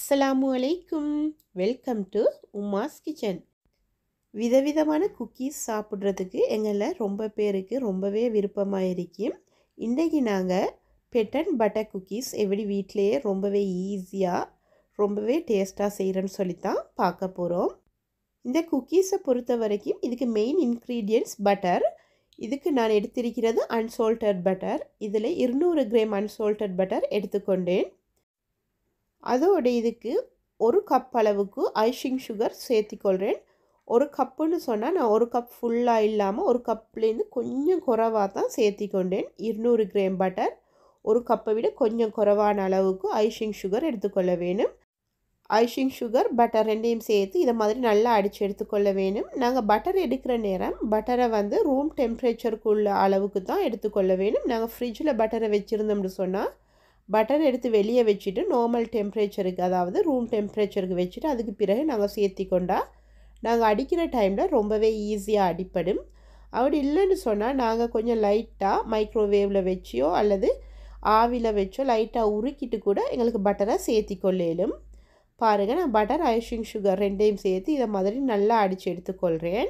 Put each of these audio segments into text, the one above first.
அஸ்ஸலாமு அலைக்கும். Welcome to Uma's kitchen. விதவிதமான குக்கீஸ் சாப்பிட்றதுக்கு எங்களில் ரொம்ப பேருக்கு ரொம்பவே விருப்பமாக இருக்கும். இன்றைக்கி நாங்கள் பெட்டன் பட்டர் குக்கீஸ் எப்படி வீட்டிலையே ரொம்பவே ஈஸியாக ரொம்பவே டேஸ்ட்டாக செய்கிறேன்னு சொல்லித்தான் பார்க்க போகிறோம். இந்த குக்கீஸை பொறுத்த வரைக்கும் இதுக்கு மெயின் இன்க்ரீடியன்ட்ஸ் பட்டர். இதுக்கு நான் எடுத்திருக்கிறது அன்சால்டட் பட்டர். இதில் 200 கிராம் அன்சால்டட் பட்டர் எடுத்துக்கொண்டேன். அதோடு இதுக்கு 1 கப் அளவுக்கு ஐசிங் சுகர் சேர்த்திக்கொள்கிறேன். 1 கப்புன்னு சொன்னால் நான் 1 கப் ஃபுல்லாக இல்லாமல் 1 கப்லேருந்து கொஞ்சம் குறைவாக தான் சேர்த்திக்கொண்டேன். 200 கிராம் பட்டர் 1 கப்பை விட கொஞ்சம் குறைவான அளவுக்கு ஐசிங் சுகர் எடுத்துக்கொள்ள வேணும். ஐசிங் சுகர் பட்டர் ரெண்டையும் சேர்த்து இதை மாதிரி நல்லா அடித்து எடுத்துக்கொள்ள வேணும். நாங்கள் பட்டர் எடுக்கிற நேரம் பட்டரை ரூம் டெம்பரேச்சருக்குள்ள அளவுக்கு தான் எடுத்துக்கொள்ள வேணும். நாங்கள் ஃப்ரிட்ஜில் பட்டரை வச்சுருந்தோம்னு சொன்னால் பட்டர் எடுத்து வெளியே வச்சுட்டு நார்மல் டெம்பரேச்சருக்கு, அதாவது ரூம் டெம்பரேச்சருக்கு வச்சுட்டு அதுக்கு பிறகு நாங்கள் சேர்த்திக்கொண்டா நாங்கள் அடிக்கிற டைமில் ரொம்பவே ஈஸியாக அடிப்படும். அப்படி இல்லைன்னு சொன்னால் நாங்கள் கொஞ்சம் லைட்டாக மைக்ரோவேவில் வச்சியோ அல்லது ஆவியில் வச்சோ லைட்டாக உருக்கிட்டு கூட எங்களுக்கு பட்டரை சேர்த்திக்கொள்ளலும். பாருங்கள், நான் பட்டர் ஐசிங் சுகர் ரெண்டையும் சேர்த்து இதை மாதிரி நல்லா அடித்து எடுத்துக்கொள்கிறேன்.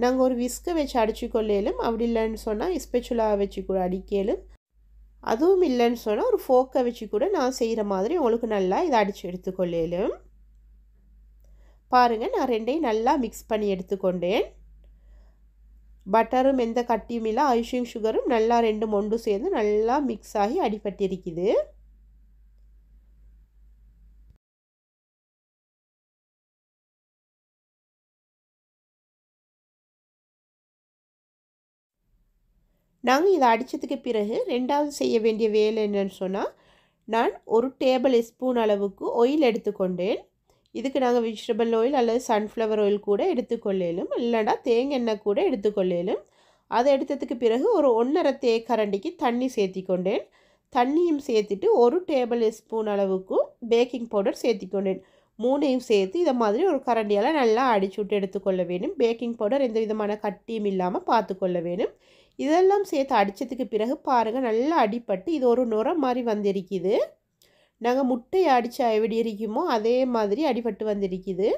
நாங்கள் ஒரு விஸ்கை வச்சு அடிச்சுக்கொள்ளலும். அப்படி இல்லைன்னு சொன்னால் ஸ்பெச்சுலா வச்சு கூட அடிக்கலும். அதுவும் இல்லைன்னு சொன்னால் ஒரு ஃபோக்கை வச்சு கூட நான் செய்கிற மாதிரி உங்களுக்கு நல்லா இதை அடித்து எடுத்துக்கொள்ளலும். பாருங்கள், நான் ரெண்டையும் நல்லா மிக்ஸ் பண்ணி எடுத்துக்கொண்டேன். பட்டரும் எந்த கட்டியும் இல்லை, ஐசிங் சுகரும் நல்லா ரெண்டும் ஒன்று சேர்ந்து நல்லா மிக்ஸ் ஆகி அடிபட்டிருக்குது. நாங்கள் இதை அடித்ததுக்கு பிறகு ரெண்டாவது செய்ய வேண்டிய வேலை என்னன்னு சொன்னால், நான் 1 டேபிள் ஸ்பூன் அளவுக்கு ஆயில் எடுத்துக்கொண்டேன். இதுக்கு நாங்கள் வெஜிடபிள் ஆயில் அல்லது சன்ஃப்ளவர் ஆயில் கூட எடுத்துக்கொள்ளலும், இல்லைனா தேங்காய் எண்ணெய் கூட எடுத்துக்கொள்ளலும். அதை எடுத்ததுக்கு பிறகு ஒரு 1.5 தேக்கரண்டிக்கு தண்ணி சேர்த்திக்கொண்டேன். தண்ணியும் சேர்த்துட்டு 1 டேபிள் ஸ்பூன் அளவுக்கு பேக்கிங் பவுடர் சேர்த்திக்கொண்டேன். 3ஐயும் சேர்த்து இதை மாதிரி ஒரு கரண்டியால் நல்லா அடிச்சு விட்டு எடுத்துக்கொள்ள வேணும். பேக்கிங் பவுடர் எந்த விதமான கட்டியும் இல்லாமல் பார்த்துக்கொள்ள வேணும். இதெல்லாம் சேர்த்து அடித்ததுக்கு பிறகு பாருங்கள், நல்லா அடிப்பட்டு இது ஒரு நுரை மாதிரி வந்திருக்குது. நாங்கள் முட்டையை அடித்தா எப்படி இருக்குமோ அதே மாதிரி அடிபட்டு வந்திருக்குது.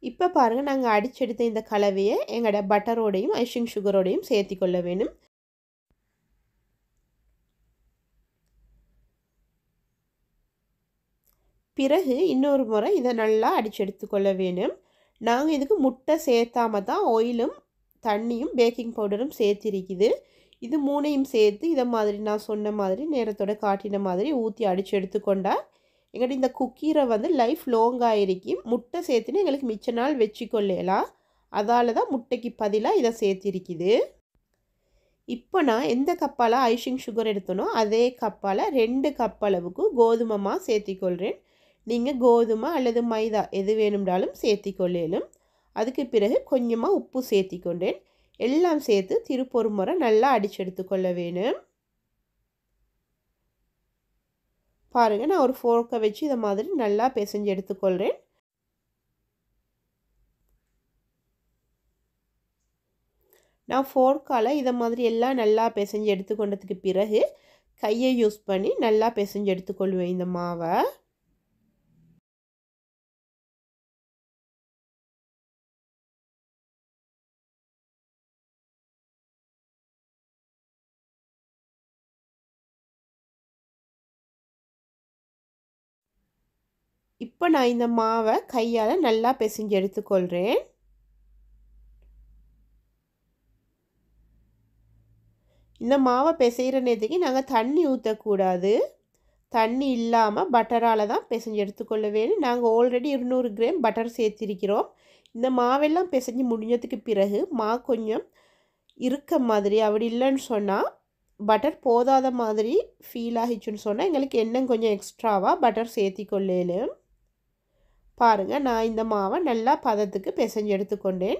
இப்போ பாருங்கள், நாங்கள் அடிச்செடுத்த இந்த கலவையை எங்களோட பட்டரோடையும் ஐசிங் சுகரோடையும் சேர்த்திக்கொள்ள வேணும். பிறகு இன்னொரு முறை இதை நல்லா அடித்து எடுத்துக்கொள்ள வேணும். நாங்கள் இதுக்கு முட்டை சேர்த்தாம தான் ஆயிலும் தண்ணியும் பேக்கிங் பவுடரும் சேர்த்திருக்குது. இது 3ஐயும் சேர்த்து இதை மாதிரி நான் சொன்ன மாதிரி நேரத்தோட காட்டின மாதிரி ஊற்றி அடித்து எடுத்துக்கொண்டா எங்கள்கிட்ட இந்த குக்கீரை லைஃப் லாங்காக இருக்கும். முட்டை சேர்த்துன்னு எங்களுக்கு மிச்ச நாள் வச்சுக்கொள்ளலாம். அதால் தான் முட்டைக்கு பதிலாக இதை சேர்த்திருக்குது. இப்போ நான் எந்த கப்பால் ஐசிங் சுகர் எடுத்தனோ அதே கப்பால் 2 கப் அளவுக்கு கோதுமை மாவு சேர்த்திக்கொள்கிறேன். நீங்கள் கோதுமை அல்லது மைதா எது வேணும்னாலும் சேர்த்திக்கொள்ளலும். அதுக்கு பிறகு கொஞ்சமாக உப்பு சேர்த்திக்கொண்டேன். எல்லாம் சேர்த்து திருப்பொரு முறை நல்லா அடித்து எடுத்துக்கொள்ள வேணும். பாருங்கள், நான் ஒரு ஃபோர்க்கை வச்சு இதை மாதிரி நல்லா பிசைஞ்சு எடுத்துக்கொள்கிறேன். நான் ஃபோர்க்கால் இதை மாதிரி எல்லாம் நல்லா பிசைஞ்சு எடுத்துக்கொண்டதுக்கு பிறகு கையை யூஸ் பண்ணி நல்லா பிசைஞ்சு எடுத்துக்கொள்வேன் இந்த மாவை. இப்போ நான் இந்த மாவை கையால் நல்லா பிசைஞ்சு எடுத்துக்கொள்கிறேன். இந்த மாவை பிசைகிற நேரத்துக்கு நாங்கள் தண்ணி ஊற்றக்கூடாது. தண்ணி இல்லாமல் பட்டரால் தான் பிசைஞ்சு எடுத்துக்கொள்ள வேணும். நாங்கள் ஆல்ரெடி 200 கிராம் பட்டர் சேர்த்திருக்கிறோம். இந்த மாவெல்லாம் பிசைஞ்சு முடிஞ்சதுக்கு பிறகு கொஞ்சம் இருக்க மாதிரி, அப்படி இல்லைன்னு சொன்னால் பட்டர் போதாத மாதிரி ஃபீல் ஆகிச்சுன்னு சொன்னால் எங்களுக்கு இன்னும் கொஞ்சம் எக்ஸ்ட்ராவாக பட்டர் சேர்த்திக்கொள்ளலும். பாருங்கள், நான் இந்த மாவை நல்லா பதத்துக்கு பிசைஞ்சு எடுத்துக்கொண்டேன்.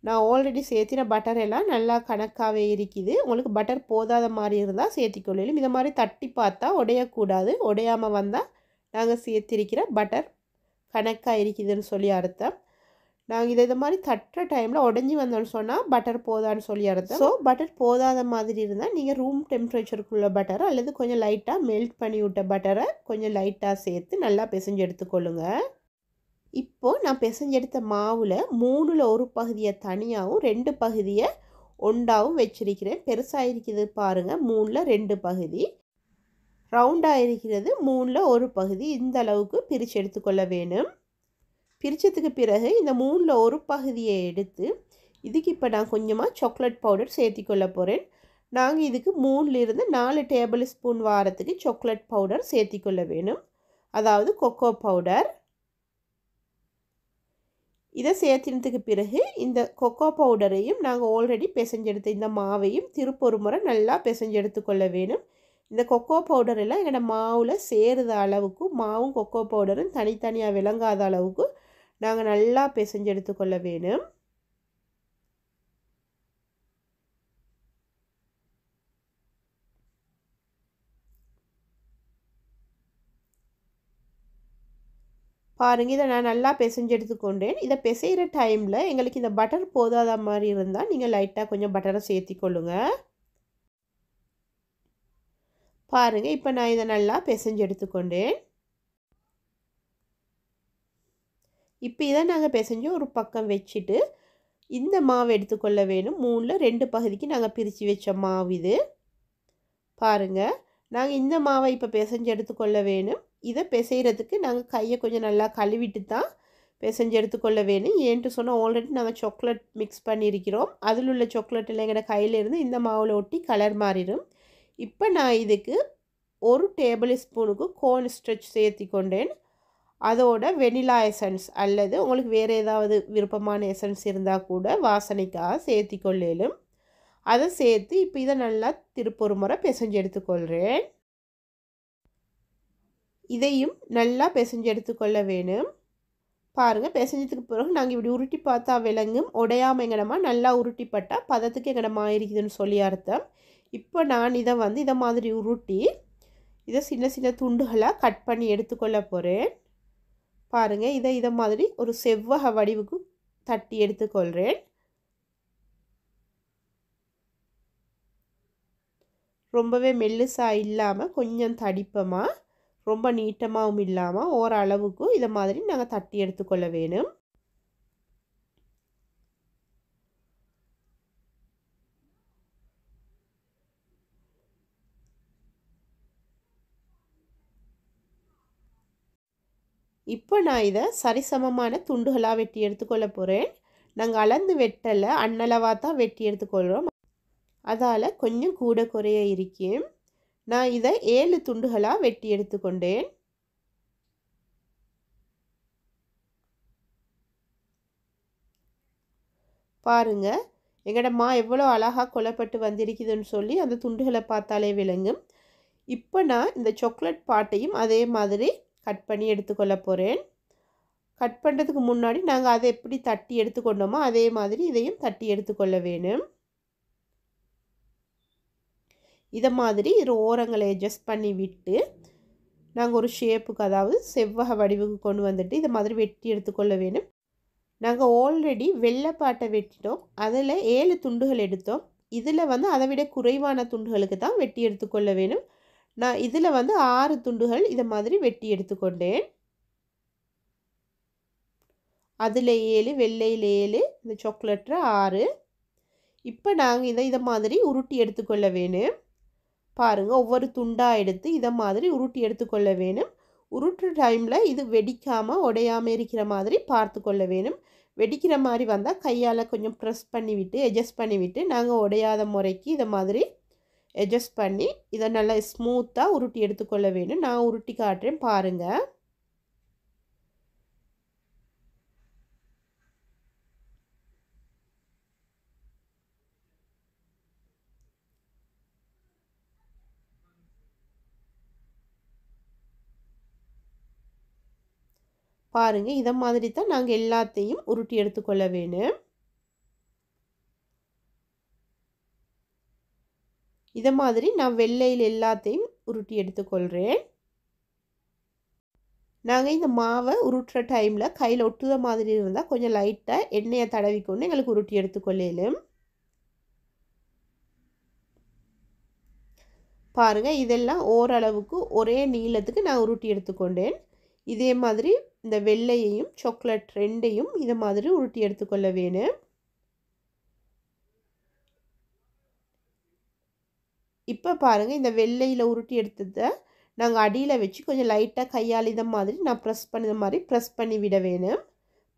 நான் ஆல்ரெடி சேர்த்தின பட்டர் எல்லாம் நல்லா கணக்காகவே இருக்குது. உங்களுக்கு பட்டர் போதாத மாதிரி இருந்தால் சேர்த்திக்கொள்ளலும். இதை மாதிரி தட்டி பார்த்தா உடையக்கூடாது. உடையாமல் வந்தால் நாங்கள் சேர்த்திருக்கிற பட்டர் கணக்காக இருக்குதுன்னு சொல்லி அர்த்தம். நாங்கள் இதை மாதிரி தட்டுற டைமில் உடஞ்சி வந்தோன்னு சொன்னால் பட்டர் போதான்னு சொல்லி அர்த்தம். ஸோ பட்டர் போதாத மாதிரி இருந்தால் நீங்கள் ரூம் டெம்பரேச்சருக்குள்ள பட்டரை அல்லது கொஞ்சம் லைட்டாக மெல்ட் பண்ணி விட்ட பட்டரை கொஞ்சம் லைட்டாக சேர்த்து நல்லா பிசைஞ்சு எடுத்துக்கொள்ளுங்க. இப்போது நான் பிசைஞ்சு எடுத்த மாவில் 3ல் 1 பகுதியை தனியாகவும் 2 பகுதியை ஒண்டாவும் வச்சிருக்கிறேன். பெருசாக இருக்குது பாருங்கள், 3ல் 2 பகுதி. ரவுண்டாக இருக்கிறது 3ல் 1 பகுதி. இந்த அளவுக்கு பிரித்து எடுத்துக்கொள்ள வேணும். பிரித்ததுக்கு பிறகு இந்த 3ல் 1 பகுதியை எடுத்து இதுக்கு இப்போ நான் கொஞ்சமாக சாக்லேட் பவுடர் சேர்த்திக்கொள்ள போகிறேன். நாங்கள் இதுக்கு 3லிருந்து 4 டேபிள் ஸ்பூன் வாரத்துக்கு சாக்லேட் பவுடர் சேர்த்திக்கொள்ள வேணும், அதாவது கொக்கோ பவுடர். இதை சேர்த்தினதுக்கு பிறகு இந்த கொக்கோ பவுடரையும் நாங்கள் ஆல்ரெடி பிசைஞ்செடுத்த இந்த மாவையும் திருப்பொரு முறை நல்லா பிசைஞ்செடுத்துக்கொள்ள வேணும். இந்த கொக்கோ பவுடர் எல்லாம் எங்களோட மாவில் சேருத அளவுக்கு, மாவும் கொக்கோ பவுடரும் தனித்தனியாக விளங்காத அளவுக்கு நாங்கள் நல்லா பிசைஞ்சு எடுத்துக்கொள்ள வேணும். பாருங்கள், இதை நான் நல்லா பிசைஞ்சு எடுத்துக்கொண்டேன். இதை பிசைகிற டைமில் எங்களுக்கு இந்த பட்டர் போதாத மாதிரி இருந்தால் நீங்கள் லைட்டாக கொஞ்சம் பட்டரை சேர்த்திக்கொள்ளுங்க. பாருங்கள், இப்போ நான் இதை நல்லா பிசைஞ்சு எடுத்துக்கொண்டேன். இப்போ இதை நாங்கள் பிசைஞ்சு ஒரு பக்கம் வச்சுட்டு இந்த மாவு எடுத்துக்கொள்ள வேணும். 3ல் 2 பகுதிக்கு நாங்கள் பிரித்து வச்ச மாவு இது. பாருங்கள், நாங்கள் இந்த மாவை இப்போ பிசைஞ்சு எடுத்துக்கொள்ள வேணும். இதை பிசைகிறதுக்கு நாங்கள் கையை கொஞ்சம் நல்லா கழுவிட்டு தான் பிசைஞ்சு எடுத்துக்கொள்ள வேணும். ஏன்ட்டு சொன்னால் ஆல்ரெடி நாங்கள் சாக்லேட் மிக்ஸ் பண்ணியிருக்கிறோம். அதில் உள்ள சாக்லேட் எல்லாம் எங்களோட கையிலேருந்து இந்த மாவில் ஒட்டி கலர் மாறிடும். இப்போ நான் இதுக்கு 1 டேபிள் ஸ்பூனுக்கு கோர்ன் ஸ்ட்ரெச் சேர்த்தி கொண்டேன். அதோட வெனிலா எசன்ஸ் அல்லது உங்களுக்கு வேறு ஏதாவது விருப்பமான எசன்ஸ் இருந்தால் கூட வாசனைக்காக சேர்த்தி கொள்ளலும். அதை சேர்த்து இப்போ இதை நல்லா திருப்பொரு முறை பிசைஞ்சு எடுத்துக்கொள்கிறேன். இதையும் நல்லா பிசைஞ்சு எடுத்துக்கொள்ள வேணும். பாருங்கள், பிசைஞ்சதுக்கு பிறகு நாங்கள் இப்படி உருட்டி பார்த்தா விளங்கும். உடையாமல் எங்கடமா நல்லா உருட்டிப்பட்டால் பதத்துக்கு எங்கடமா இருக்குதுன்னு சொல்லி அர்த்தம். இப்போ நான் இதை இதை மாதிரி உருட்டி இதை சின்ன சின்ன துண்டுகளாக கட் பண்ணி எடுத்துக்கொள்ள போகிறேன். பாருங்கள், இதை மாதிரி ஒரு செவ்வக வடிவுக்கு தட்டி எடுத்துக்கொள்கிறேன். ரொம்பவே மெல்லுசாக இல்லாமல் கொஞ்சம் தடிப்பமாக, ரொம்ப நீட்டமாகவும் இல்லாமல் ஓரளவுக்கு இதை மாதிரி நாங்கள் தட்டி எடுத்துக்கொள்ள வேணும். இப்போ நான் இதை சரிசமமான துண்டுகளாக வெட்டி எடுத்துக்கொள்ள போகிறேன். நாங்கள் அளந்து வெட்டலை, அன்னளவாக தான் வெட்டி எடுத்துக்கொள்கிறோம். அதால் கொஞ்சம் கூட குறைய இருக்கும். நான் இதை 7 துண்டுகளாக வெட்டி எடுத்துக்கொண்டேன். பாருங்கள், எங்களோட மா எவ்வளோ அழகாக கொலப்பட்டு வந்திருக்குதுன்னு சொல்லி அந்த துண்டுகளை பார்த்தாலே விளங்கும். இப்போ நான் இந்த சாக்லேட் பாட்டையும் அதே மாதிரி கட் பண்ணி எடுத்துக்கொள்ள போகிறேன். கட் பண்ணுறதுக்கு முன்னாடி நாங்கள் அதை எப்படி தட்டி எடுத்துக்கொண்டோமோ அதே மாதிரி இதையும் தட்டி எடுத்துக்கொள்ள வேணும். இதை மாதிரி இரு ஓரங்களை அட்ஜஸ்ட் பண்ணி விட்டு நாங்கள் ஒரு ஷேப்புக்கு, அதாவது செவ்வக வடிவுக்கு கொண்டு வந்துட்டு இதை மாதிரி வெட்டி எடுத்துக்கொள்ள வேணும். நாங்கள் ஆல்ரெடி வெள்ளைப்பாட்டை வெட்டிட்டோம். அதில் 7 துண்டுகள் எடுத்தோம். இதில் அதை விட குறைவான துண்டுகளுக்கு தான் வெட்டி எடுத்துக்கொள்ள வேணும். நான் இதில் 6 துண்டுகள் இதை மாதிரி வெட்டி எடுத்துக்கொண்டேன். அதில் 7, வெள்ளையில் 7, இந்த சாக்லேட்டில் 6. இப்போ நாங்கள் இதை மாதிரி உருட்டி எடுத்துக்கொள்ள வேணும். பாருங்கள், ஒவ்வொரு துண்டாக எடுத்து இதை மாதிரி உருட்டி எடுத்துக்கொள்ள வேணும். உருட்டுற டைமில் இது வெடிக்காமல் உடையாமல் இருக்கிற மாதிரி பார்த்து கொள்ள வேணும். வெடிக்கிற மாதிரி வந்தால் கையால் கொஞ்சம் ப்ரெஸ் பண்ணிவிட்டு அட்ஜஸ்ட் பண்ணிவிட்டு நாங்கள் உடையாத முறைக்கு இதை மாதிரி அட்ஜஸ்ட் பண்ணி இதை நல்லா ஸ்மூத்தாக உருட்டி எடுத்துக்கொள்ள வேணும். நான் உருட்டி காட்டுறேன் பாருங்கள். பாருங்கள், இதை மாதிரி தான் நாங்கள் எல்லாத்தையும் உருட்டி எடுத்துக்கொள்ள வேணும். இதை மாதிரி நான் வெள்ளையில் எல்லாத்தையும் உருட்டி எடுத்துக்கொள்கிறேன். நாங்கள் இந்த மாவை உருட்டுற டைமில் கையில் ஒட்டுத மாதிரி இருந்தால் கொஞ்சம் லைட்டாக எண்ணெயை தடவிக்கொண்டு எங்களுக்கு உருட்டி எடுத்துக்கொள்ளலும். பாருங்கள், இதெல்லாம் ஓரளவுக்கு ஒரே நீளத்துக்கு நான் உருட்டி எடுத்துக்கொண்டேன். இதே மாதிரி இந்த வெள்ளையையும் சாக்லேட் ரெண்டையும் இதை மாதிரி உருட்டி எடுத்துக்கொள்ள வேணும். இப்போ பாருங்கள், இந்த வெள்ளையில் உருட்டி எடுத்ததை நாங்கள் அடியில் வச்சு கொஞ்சம் லைட்டாக கையால் இதை மாதிரி நான் ப்ரெஸ் பண்ண மாதிரி ப்ரெஸ் பண்ணி விட வேணும்.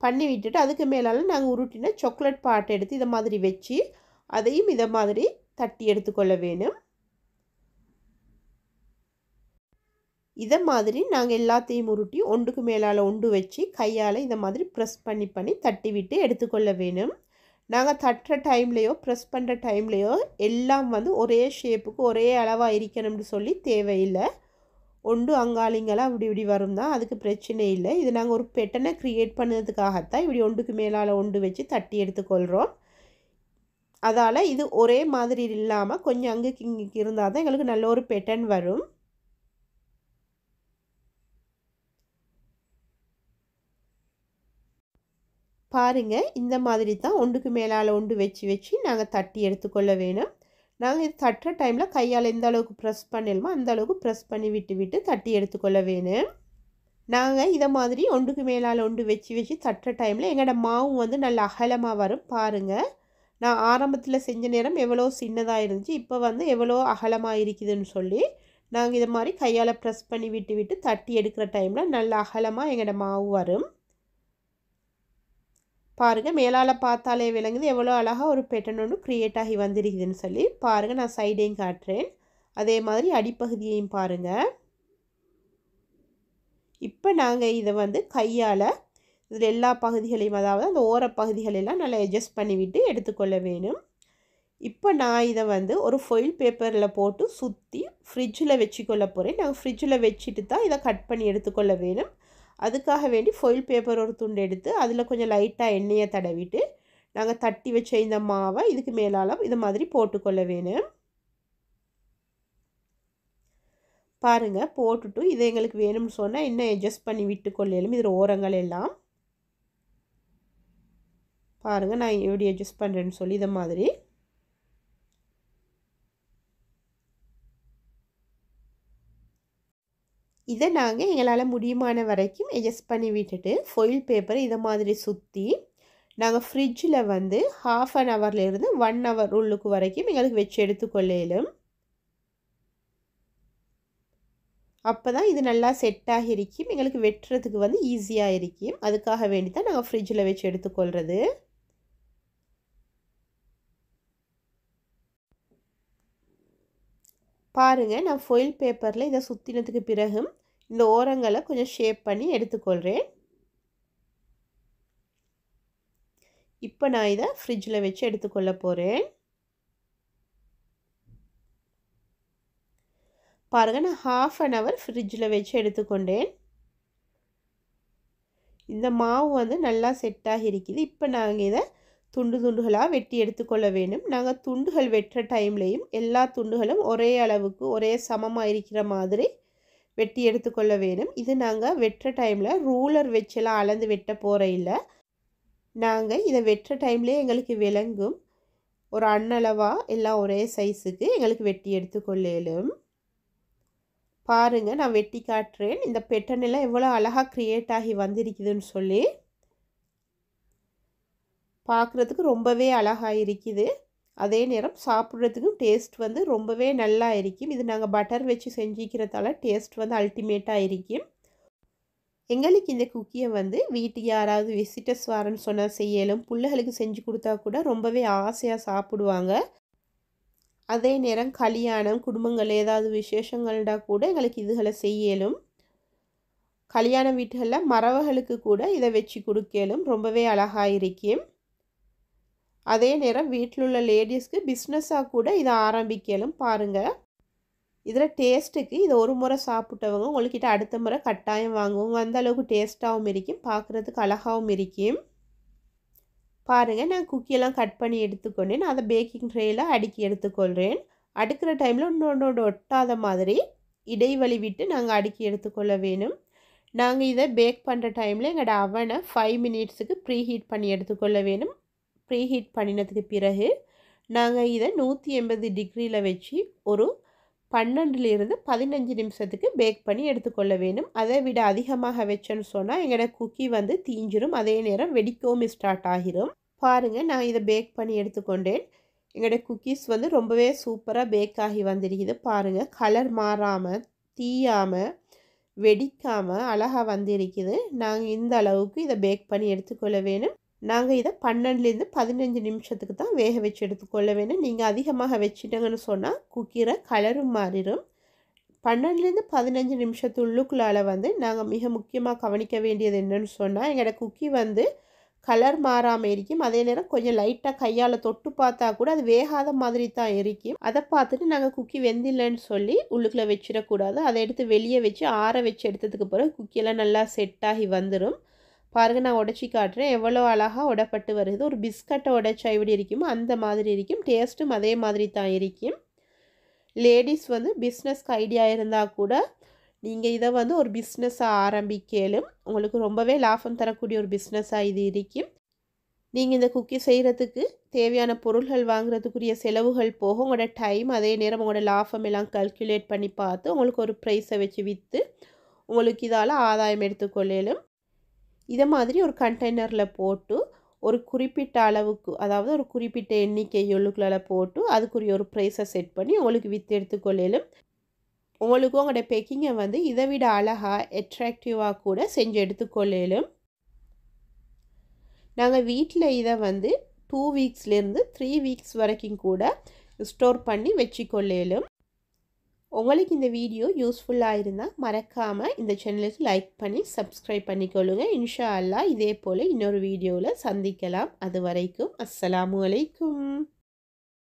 பண்ணி விட்டுட்டு அதுக்கு மேலால் நாங்கள் உருட்டின சாக்லேட் பாட்டை எடுத்து இதை மாதிரி வச்சு அதையும் இதை மாதிரி தட்டி எடுத்துக்கொள்ள வேணும். இதை மாதிரி நாங்கள் எல்லாத்தையும் உருட்டி ஒன்றுக்கு மேலால் ஒன்று வச்சு கையால் இதை மாதிரி ப்ரெஸ் பண்ணி தட்டி விட்டு எடுத்துக்கொள்ள வேணும். நாங்கள் தட்டுற டைம்லேயோ ப்ரெஸ் பண்ணுற டைம்லேயோ எல்லாம் வந்து ஒரே ஷேப்புக்கு ஒரே அளவாக இருக்கணும்னு சொல்லி தேவையில்லை. ஒன்று அங்காளிங்கெல்லாம் அப்படி இப்படி வரும் தான், அதுக்கு பிரச்சனை இல்லை. இது நாங்கள் ஒரு பெட்டனை க்ரியேட் பண்ணதுக்காகத்தான் இப்படி ஒன்றுக்கு மேலால் ஒன்று வச்சு தட்டி எடுத்துக்கொள்கிறோம். அதால் இது ஒரே மாதிரி இல்லாமல் கொஞ்சம் அங்குக்கு இங்குக்கு இருந்தால் தான் எங்களுக்கு நல்ல ஒரு பெட்டன் வரும். பாருங்கள், இந்த மாதிரி தான் ஒன்றுக்கு மேலால் ஒன்று வச்சு நாங்கள் தட்டி எடுத்துக்கொள்ள வேணும். நாங்கள் இது தட்டுற டைமில் கையால் எந்த அளவுக்கு ப்ரெஸ் பண்ணலுமோ அந்த அளவுக்கு ப்ரெஸ் பண்ணி விட்டு தட்டி எடுத்துக்கொள்ள வேணும். நாங்கள் இதை மாதிரி ஒன்றுக்கு மேலால் ஒன்று வச்சு தட்டுற டைமில் எங்களோட மாவும் வந்து நல்ல அகலமாக வரும். பாருங்கள், நான் ஆரம்பத்தில் செஞ்ச நேரம் எவ்வளோ சின்னதாக இருந்துச்சு, இப்போ வந்து எவ்வளோ அகலமாக இருக்குதுன்னு சொல்லி நாங்கள் இதை மாதிரி கையால் ப்ரெஸ் பண்ணி விட்டு தட்டி எடுக்கிற டைமில் நல்ல அகலமாக எங்களோட மாவு வரும். பாருங்கள், மேலால் பார்த்தாலே விளங்குது எவ்வளோ அழகாக ஒரு பெட்டன் ஒன்று க்ரியேட் ஆகி வந்துருக்குதுன்னு சொல்லி. பாருங்கள், நான் சைடையும் காட்டுறேன், அதே மாதிரி அடிப்பகுதியையும் பாருங்கள். இப்போ நாங்கள் இதை வந்து கையால் இதில் எல்லா பகுதிகளையும், அதாவது அந்த ஓரப்பகுதிகளெல்லாம் நல்லா அட்ஜஸ்ட் பண்ணிவிட்டு எடுத்துக்கொள்ள வேணும். இப்போ நான் இதை வந்து ஒரு ஃபாயில் பேப்பரில் போட்டு சுற்றி ஃப்ரிட்ஜில் வச்சுக்கொள்ள போகிறேன். நாங்கள் ஃப்ரிட்ஜில் வச்சுட்டு தான் இதை கட் பண்ணி எடுத்துக்கொள்ள வேணும். அதுக்காக வேண்டி ஃபாயில் பேப்பர் ஒரு துண்டு எடுத்து அதில் கொஞ்சம் லைட்டாக எண்ணெயை தடவிட்டு நாங்கள் தட்டி வச்ச இந்த மாவை இதுக்கு மேலால் இது மாதிரி போட்டுக்கொள்ள வேணும். பாருங்கள், போட்டுட்டு இதை எங்களுக்கு வேணும்னு சொன்னால் இன்னும் அட்ஜஸ்ட் பண்ணி விட்டு கொள்ளலும் இதில் ஓரங்கள் எல்லாம். பாருங்கள், நான் எப்படி அட்ஜஸ்ட் பண்ணுறேன்னு சொல்லி இதை மாதிரி. இதை நாங்கள் எங்களால் முடியுமான வரைக்கும் அட்ஜஸ்ட் பண்ணி விட்டுட்டு ஃபாயில் பேப்பரை இதை மாதிரி சுற்றி நாங்கள் ஃப்ரிட்ஜில் வந்து 1/2 ஹவர்லேருந்து 1 ஹவர் உள்ளுக்கு வரைக்கும் எங்களுக்கு வச்சு எடுத்துக்கொள்ளலும். அப்போ தான் இது நல்லா செட்டாகி இருக்கும், எங்களுக்கு வெட்டுறதுக்கு வந்து ஈஸியாக இருக்கும். அதுக்காக வேண்டி தான் நாங்கள் ஃப்ரிட்ஜில் வச்சு எடுத்துக்கொள்கிறது. பாருங்கள், நான் ஃபாயில் பேப்பரில் இதை சுற்றினதுக்கு பிறகும் இந்த ஓரங்களை கொஞ்சம் ஷேப் பண்ணி எடுத்துக்கொள்கிறேன். இப்போ நான் இதை ஃப்ரிட்ஜில் வச்சு எடுத்துக்கொள்ள போகிறேன். பாருங்கள், நான் 1/2 ஹவர் ஃப்ரிட்ஜில் வச்சு எடுத்துக்கொண்டேன். இந்த மாவு வந்து நல்லா செட்டாகி இருக்குது. இப்போ நாங்கள் இதை துண்டுகளாக வெட்டி எடுத்துக்கொள்ள வேணும். நாங்கள் துண்டுகள் வெட்டுற டைம்லேயும் எல்லா துண்டுகளும் ஒரே அளவுக்கு ஒரே சமமாக இருக்கிற மாதிரி வெட்டி எடுத்துக்கொள்ள வேணும். இது நாங்கள் வெட்டுற டைமில் ரூலர் வச்செல்லாம் அளந்து வெட்ட போகிற இல்லை. நாங்கள் இதை வெட்டுற டைம்லேயே எங்களுக்கு விளங்கும் ஒரு அண்ணளவாக எல்லாம் ஒரே சைஸுக்கு எங்களுக்கு வெட்டி எடுத்துக்கொள்ளலும். பாருங்கள், நான் வெட்டி காட்டுறேன் இந்த பெட்டன் எல்லாம் எவ்வளோ அழகாக க்ரியேட் ஆகி வந்திருக்குதுன்னு சொல்லி. பார்க்குறதுக்கு ரொம்பவே அழகாக இருக்குது, அதே நேரம் சாப்பிட்றதுக்கும் டேஸ்ட் வந்து ரொம்பவே நல்லா இருக்கும். இது நாங்கள் பட்டர் வச்சு செஞ்சுக்கிறதால டேஸ்ட் வந்து அல்டிமேட்டாக இருக்கும். எங்களுக்கு இந்த குக்கியை வந்து வீட்டுக்கு யாராவது விசிட்டர்ஸ் வரன்னு சொன்னால் செய்யலும், பிள்ளைகளுக்கு செஞ்சு கொடுத்தா கூட ரொம்பவே ஆசையாக சாப்பிடுவாங்க. அதே நேரம் கல்யாணம் குடும்பங்கள் ஏதாவது விசேஷங்கள்டா கூட எங்களுக்கு இதுகளை செய்யலும். கல்யாண வீட்டுகளில் மறவர்களுக்கு கூட இதை வச்சு கொடுக்கலும், ரொம்பவே அழகாக இருக்கும். அதே நேரம் வீட்டில் உள்ள லேடிஸ்க்கு பிஸ்னஸாக கூட இதை ஆரம்பிக்கலும். பாருங்கள், இதில் டேஸ்ட்டுக்கு இதை ஒரு முறை சாப்பிட்டவங்க உங்கள்கிட்ட அடுத்த முறை கட்டாயம் வாங்குவோங்க, அந்த அளவுக்கு டேஸ்ட்டாகவும் இருக்கும், பார்க்குறதுக்கு அழகாகவும் இருக்கும். பாருங்கள், நான் குக்கியெல்லாம் கட் பண்ணி எடுத்துக்கொண்டேன். நான் அதை பேக்கிங் ட்ரேயில் அடுக்கி எடுத்துக்கொள்கிறேன். அடுக்கிற டைமில் இன்னொன்று ஒட்டாத மாதிரி இடைவெளி விட்டு நாங்கள் அடுக்கி எடுத்துக்கொள்ள வேணும். நாங்கள் இதை பேக் பண்ணுற டைமில் எங்களோட அவனை 5 மினிட்ஸுக்கு ப்ரீ ஹீட் பண்ணி எடுத்துக்கொள்ள வேணும். ப்ரீ ஹீட் பண்ணினதுக்கு பிறகு நாங்கள் இதை 180 டிகிரியில் வச்சு ஒரு 12லிருந்து 15 நிமிஷத்துக்கு பேக் பண்ணி எடுத்துக்கொள்ள வேணும். அதை விட அதிகமாக வச்சேன்னு சொன்னால் எங்களோட குக்கி வந்து தீஞ்சிரும், அதே நேரம் வெடிக்கவும் ஸ்டார்ட் ஆகிரும். பாருங்கள், நான் இதை பேக் பண்ணி எடுத்துக்கொண்டேன். எங்களோட குக்கீஸ் வந்து ரொம்பவே சூப்பராக பேக் ஆகி வந்துருக்குது. பாருங்கள், கலர் மாறாமல் தீயாமல் வெடிக்காமல் அழகாக வந்திருக்குது. நாங்கள் இந்த அளவுக்கு இதை பேக் பண்ணி எடுத்துக்கொள்ள வேணும். நாங்கள் இதை 12லேருந்து 15 நிமிஷத்துக்கு தான் வேக வச்சு எடுத்துக்கொள்ள வேணும். நீங்கள் அதிகமாக வச்சுட்டங்கன்னு சொன்னால் குக்கீரை கலரும் மாறிடும். 12லேருந்து 15 நிமிஷத்துள்ளுக்குள்ளால் வந்து நாங்கள் மிக முக்கியமாக கவனிக்க வேண்டியது என்னன்னு சொன்னால் எங்களோட குக்கி வந்து கலர் மாறாமல் இருக்கும். அதே நேரம் கொஞ்சம் லைட்டாக கையால் தொட்டு பார்த்தா கூட அது வேகாத மாதிரி தான் இருக்கும். அதை பார்த்துட்டு நாங்கள் குக்கி வெந்தில்லைன்னு சொல்லி உள்ளுக்குள்ளே வச்சிடக்கூடாது. அதை எடுத்து வெளியே வச்சு ஆற வச்சு எடுத்ததுக்கு பிறகு குக்கியெல்லாம் நல்லா செட் ஆகி வந்துடும். பாருங்கள், நான் உடச்சி காட்டுறேன். எவ்வளோ அழகாக உடப்பட்டு வருது. ஒரு பிஸ்கட்டை உடைச்சா எப்படி இருக்குமோ அந்த மாதிரி இருக்கும். டேஸ்ட்டும் அதே மாதிரி தான் இருக்கும். லேடிஸ் வந்து பிஸ்னஸ்க்கு ஐடியா இருந்தால் கூட நீங்கள் இதை வந்து ஒரு பிஸ்னஸாக ஆரம்பிக்கலும். உங்களுக்கு ரொம்பவே லாபம் தரக்கூடிய ஒரு பிஸ்னஸாக இது இருக்கும். நீங்கள் இந்த குக்கி செய்கிறதுக்கு தேவையான பொருள்கள் வாங்குறதுக்குரிய செலவுகள் போக உங்களோட டைம், அதே நேரம் உங்களோட லாபம் எல்லாம் கல்குலேட் பண்ணி பார்த்து உங்களுக்கு ஒரு ப்ரைஸை வச்சு விற்று உங்களுக்கு இதால் ஆதாயம் எடுத்துக்கொள்ளலும். இதை மாதிரி ஒரு கண்டெய்னரில் போட்டு ஒரு குறிப்பிட்ட அளவுக்கு, அதாவது ஒரு குறிப்பிட்ட எண்ணிக்கை உள்ளுக்குள்ளால் போட்டு அதுக்குரிய ஒரு ப்ரைஸை செட் பண்ணி உங்களுக்கு விற்று எடுத்துக்கொள்ளலும். உங்களுக்கு உங்களோட பேக்கிங்கை வந்து இதை விட அழகாக அட்ராக்டிவாக கூட செஞ்சு எடுத்துக்கொள்ளலும். நாங்கள் வீட்டில் இதை வந்து 2 வீக்ஸ்லேருந்து 3 வீக்ஸ் வரைக்கும் கூட ஸ்டோர் பண்ணி வச்சுக்கொள்ளலும். உங்களுக்கு இந்த வீடியோ யூஸ்ஃபுல்லாக இருந்தால் மறக்காமல் இந்த சேனலுக்கு லைக் பண்ணி சப்ஸ்கிரைப் பண்ணிக்கொள்ளுங்க. இன்ஷா அல்லாஹ் இதே போல் இன்னொரு வீடியோவில் சந்திக்கலாம். அது வரைக்கும் அஸ்ஸலாமு அலைக்கும்.